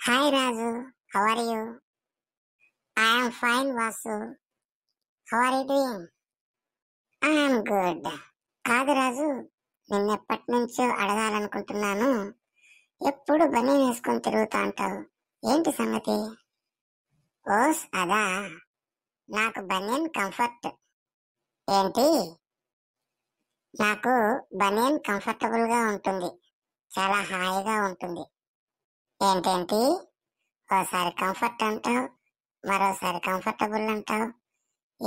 Hi Raju, how are you? I am fine, Vasu. How are you doing? I am good. కాదు రాజు, నిన్నెప్పటి నుంచో అడగాలనుకుంటున్నాను. ఎప్పుడు బనీన్ వేసుకొని తిరుగుతా అంటావు, ఏంటి సంగతి? ఓస్ అదా, నాకు బనియన్ కంఫర్ట్. ఏంటి? నాకు బనియన్ కంఫర్టబుల్ గా ఉంటుంది, చాలా హాయిగా ఉంటుంది. ఏంటేంటి? ఓసారి కంఫర్ట్ అంటావు, మరోసారి కంఫర్టబుల్ అంటావు.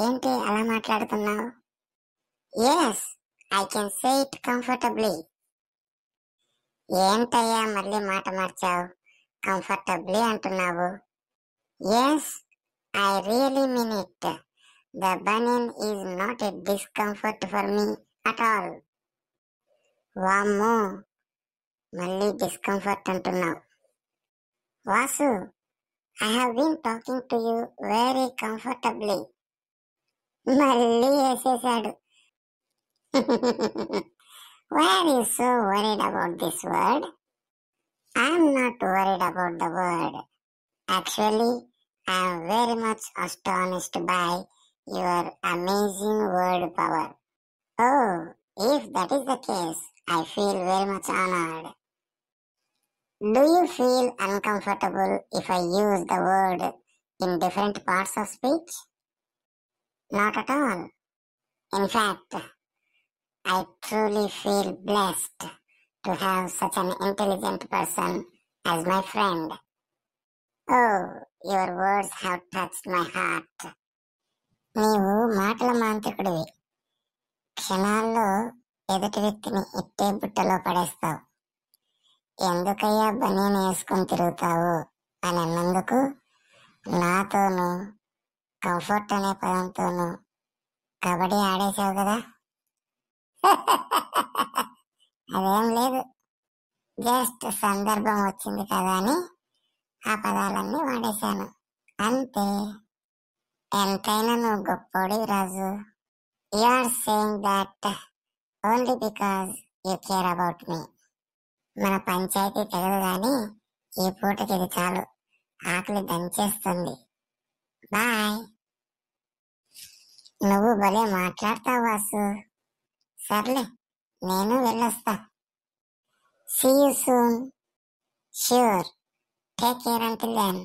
ఏంటి అలా మాట్లాడుతున్నావు? Yes, I can say it comfortably. ఏంటయ్యా మళ్ళీ మాట మార్చావు? కంఫర్టబ్లీ అంటున్నావు. Yes, I really mean it. The banian is not a discomfort for me at all. వామ్మో, మళ్ళీ డిస్కంఫర్ట్ అంటున్నావు. Vasu, I have been talking to you very comfortably. మళ్ళీ వేసేసాడు. Why are you so worried about this word? I am not worried about the word. Actually, I am very much astonished by your amazing word power. Oh, if that is the case, I feel very much honored. Do you feel uncomfortable if I use the word in different parts of speech? Not at all. In fact, I truly feel blessed to have such an intelligent person as my friend. Oh, your words have touched my heart. నీవు మాటల మాంత్రికుడివి. క్షణాల్లో ఎదుటి వ్యక్తిని ఇట్టే బుట్టలో పడేస్తావు. ఎందుకయ్యా బనీన్ వేసుకొని తిరుగుతావు అని అన్నందుకు నాతోనూ కంఫర్ట్ అనే పదంతోనూ కబడ్డీ ఆడేశావు కదా. అదేం లేదు, జస్ట్ సందర్భం వచ్చింది కదా అని ఆ పదాలన్నీ వాడేశాను అంతే. ఎంతైనా నువ్వు గొప్పోడివి Raju. You are saying that only because you care about me. మన పంచాయతీ తెగదు గాని ఈ పూటకి ఇది చాలు, ఆకలి దంచేస్తుంది. బాయ్. నువ్వు భలే మాట్లాడతావు వాసు. సర్లే, నేను వెళ్ళొస్తా. See you soon. Sure. Take care until then.